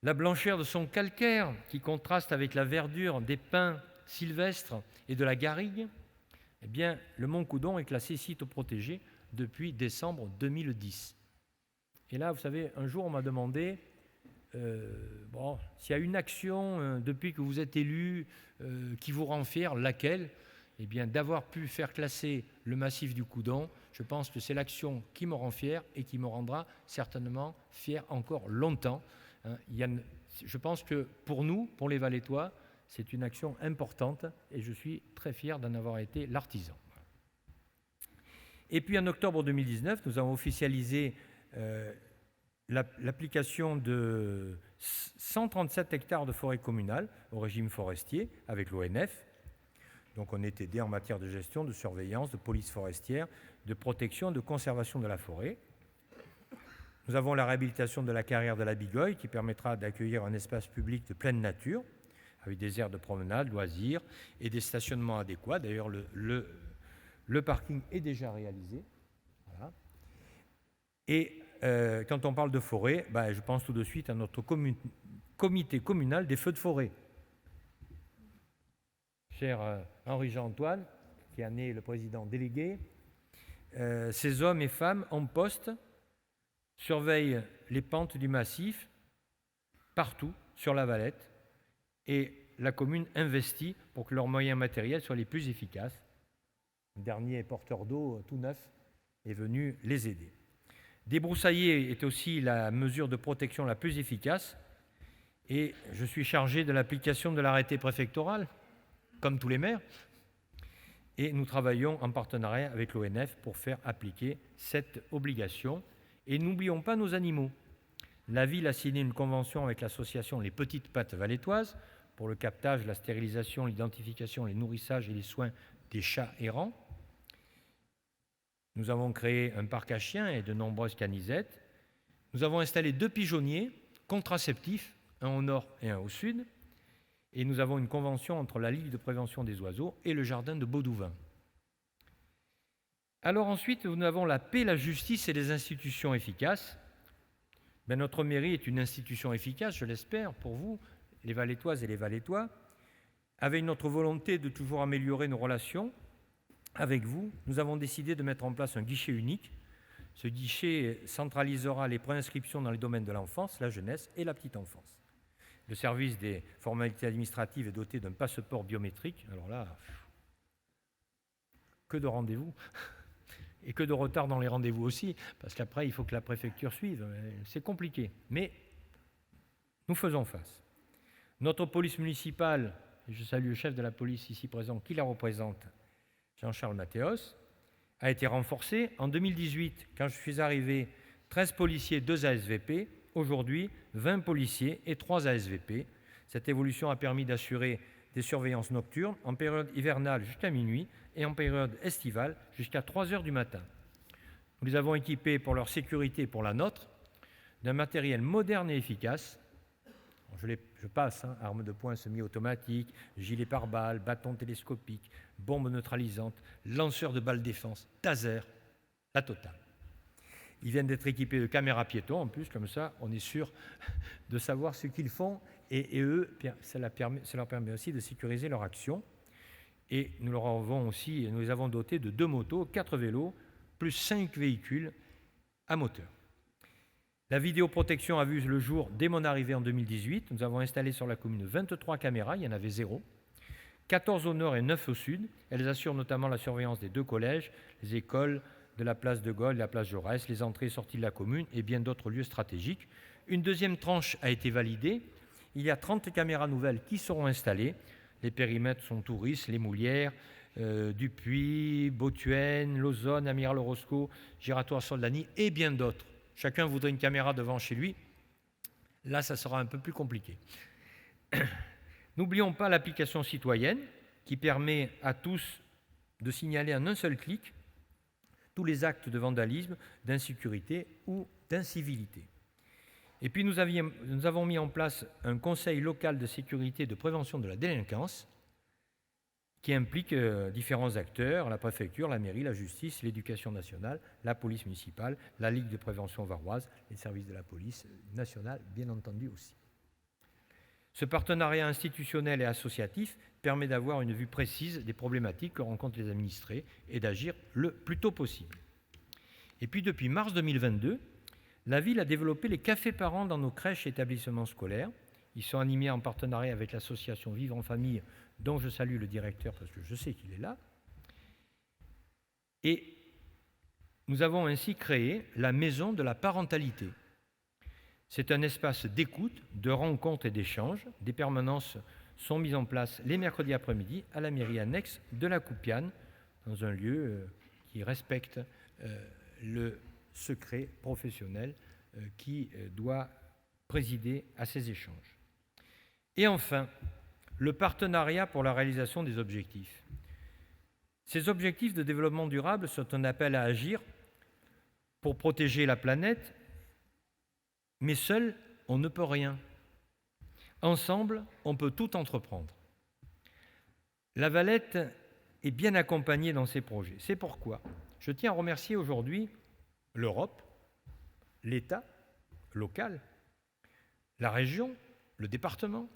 la blancheur de son calcaire qui contraste avec la verdure des pins sylvestres et de la garrigue, eh bien, le mont Coudon est classé site protégé depuis décembre 2010. Et là, vous savez, un jour, on m'a demandé s'il y a une action depuis que vous êtes élu qui vous rend fier, laquelle? Eh bien, d'avoir pu faire classer le massif du Coudon, je pense que c'est l'action qui me rend fier et qui me rendra certainement fier encore longtemps. Je pense que pour nous, pour les Valettois, c'est une action importante et je suis très fier d'en avoir été l'artisan. Et puis en octobre 2019, nous avons officialisé l'application de 137 hectares de forêt communale au régime forestier avec l'ONF. Donc on est aidé en matière de gestion, de surveillance, de police forestière, de protection, de conservation de la forêt. Nous avons la réhabilitation de la carrière de la Bigoye qui permettra d'accueillir un espace public de pleine nature avec des aires de promenade, loisirs et des stationnements adéquats. D'ailleurs, le parking est déjà réalisé. Voilà. Et quand on parle de forêt, je pense tout de suite à notre comité communal des feux de forêt. Cher Henri-Jean-Antoine, qui en est le président délégué, ces hommes et femmes en poste surveillent les pentes du massif partout sur la Valette et la commune investit pour que leurs moyens matériels soient les plus efficaces. Le dernier porteur d'eau tout neuf est venu les aider. Débroussailler est aussi la mesure de protection la plus efficace et je suis chargé de l'application de l'arrêté préfectoral, comme tous les maires, et nous travaillons en partenariat avec l'ONF pour faire appliquer cette obligation. Et n'oublions pas nos animaux. La ville a signé une convention avec l'association Les Petites Pattes Valettoises pour le captage, la stérilisation, l'identification, les nourrissages et les soins des chats errants. Nous avons créé un parc à chiens et de nombreuses canisettes. Nous avons installé 2 pigeonniers contraceptifs, un au nord et un au sud. Et nous avons une convention entre la Ligue de prévention des oiseaux et le jardin de Baudouin. Alors ensuite, nous avons la paix, la justice et les institutions efficaces. Notre mairie est une institution efficace, je l'espère, pour vous, les Valettoises et les Valettois, avec notre volonté de toujours améliorer nos relations avec vous. Nous avons décidé de mettre en place un guichet unique. Ce guichet centralisera les préinscriptions dans les domaines de l'enfance, la jeunesse et la petite enfance. Le service des formalités administratives est doté d'un passeport biométrique. Alors là, que de rendez-vous et que de retard dans les rendez-vous aussi, parce qu'après, il faut que la préfecture suive. C'est compliqué, mais nous faisons face. Notre police municipale, et je salue le chef de la police ici présent qui la représente, Jean-Charles Mathéos, a été renforcée. En 2018, quand je suis arrivé, 13 policiers, 2 ASVP. Aujourd'hui, 20 policiers et 3 ASVP. Cette évolution a permis d'assurer des surveillances nocturnes en période hivernale jusqu'à minuit et en période estivale jusqu'à 3 heures du matin. Nous les avons équipés pour leur sécurité et pour la nôtre d'un matériel moderne et efficace. Je passe, armes de poing semi-automatiques, gilets pare-balles, bâtons télescopiques, bombes neutralisantes, lanceurs de balles défense, taser, la totale. Ils viennent d'être équipés de caméras piétons, en plus, comme ça, on est sûr de savoir ce qu'ils font, et eux, ça leur permet aussi de sécuriser leur action. Et nous les avons dotés de 2 motos, 4 vélos, plus 5 véhicules à moteur. La vidéoprotection a vu le jour dès mon arrivée en 2018. Nous avons installé sur la commune 23 caméras, il y en avait 0. 14 au nord et 9 au sud. Elles assurent notamment la surveillance des 2 collèges, les écoles de la place de Gaulle, la place Jaurès, les entrées et sorties de la commune et bien d'autres lieux stratégiques. Une deuxième tranche a été validée. Il y a 30 caméras nouvelles qui seront installées. Les périmètres sont Touris, Les Moulières, Dupuis, Bautuenne, Lausanne, Amiral-Orozco, Giratoire-Soldani et bien d'autres. Chacun voudrait une caméra devant chez lui. Là, ça sera un peu plus compliqué. N'oublions pas l'application citoyenne qui permet à tous de signaler en un seul clic tous les actes de vandalisme, d'insécurité ou d'incivilité. Et puis nous avons mis en place un conseil local de sécurité et de prévention de la délinquance qui implique différents acteurs, la préfecture, la mairie, la justice, l'éducation nationale, la police municipale, la Ligue de prévention varoise, les services de la police nationale, bien entendu aussi. Ce partenariat institutionnel et associatif permet d'avoir une vue précise des problématiques que rencontrent les administrés et d'agir le plus tôt possible. Et puis depuis mars 2022, la ville a développé les cafés parents dans nos crèches et établissements scolaires. Ils sont animés en partenariat avec l'association Vivre en famille, dont je salue le directeur parce que je sais qu'il est là. Et nous avons ainsi créé la Maison de la parentalité. C'est un espace d'écoute, de rencontre et d'échange. Des permanences sont mises en place les mercredis après-midi à la mairie annexe de la Coupiane, dans un lieu qui respecte le secret professionnel qui doit présider à ces échanges. Et enfin, le partenariat pour la réalisation des objectifs. Ces objectifs de développement durable sont un appel à agir pour protéger la planète, mais seul, on ne peut rien. Ensemble, on peut tout entreprendre. La Valette est bien accompagnée dans ces projets. C'est pourquoi je tiens à remercier aujourd'hui l'Europe, l'État local, la région, le département,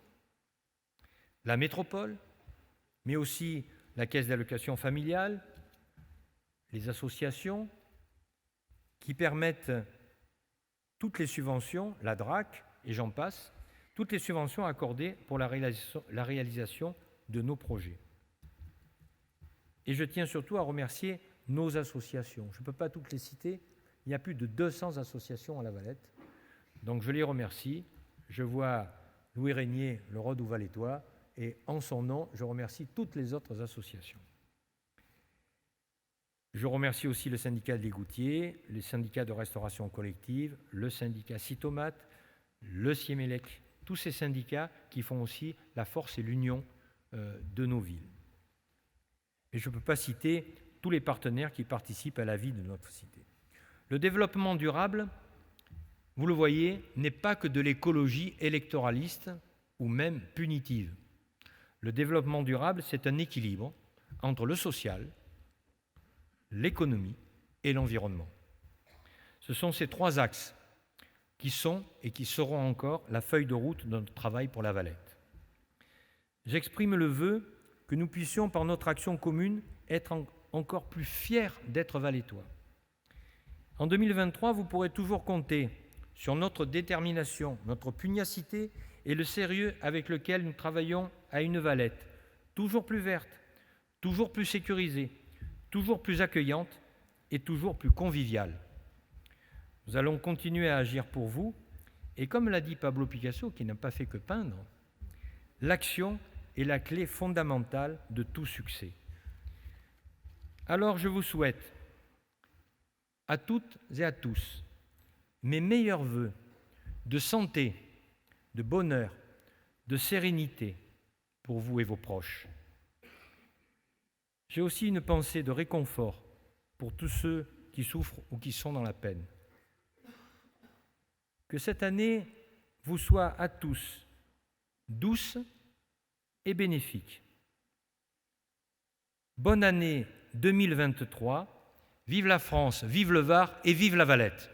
la métropole, mais aussi la caisse d'allocation familiale, les associations qui permettent toutes les subventions, la DRAC et j'en passe, toutes les subventions accordées pour la réalisation de nos projets. Et je tiens surtout à remercier nos associations. Je ne peux pas toutes les citer, il y a plus de 200 associations à La Valette, donc je les remercie. Je vois Louis Régnier, le Rodou Valettois, et en son nom, je remercie toutes les autres associations. Je remercie aussi le syndicat des gouttiers, les syndicats de restauration collective, le syndicat Citomate, le Siemélec, tous ces syndicats qui font aussi la force et l'union de nos villes. Et je ne peux pas citer tous les partenaires qui participent à la vie de notre cité. Le développement durable, vous le voyez, n'est pas que de l'écologie électoraliste ou même punitive. Le développement durable, c'est un équilibre entre le social, l'économie et l'environnement. Ce sont ces trois axes qui sont et qui seront encore la feuille de route de notre travail pour la Valette. J'exprime le vœu que nous puissions, par notre action commune, être encore plus fiers d'être valettois. En 2023, vous pourrez toujours compter sur notre détermination, notre pugnacité et le sérieux avec lequel nous travaillons à une Valette toujours plus verte, toujours plus sécurisée, toujours plus accueillante et toujours plus conviviale. Nous allons continuer à agir pour vous et comme l'a dit Pablo Picasso, qui n'a pas fait que peindre, l'action est la clé fondamentale de tout succès. Alors je vous souhaite à toutes et à tous mes meilleurs vœux de santé, de bonheur, de sérénité pour vous et vos proches. J'ai aussi une pensée de réconfort pour tous ceux qui souffrent ou qui sont dans la peine. Que cette année vous soit à tous douce et bénéfique. Bonne année 2023, vive la France, vive le Var et vive la Valette.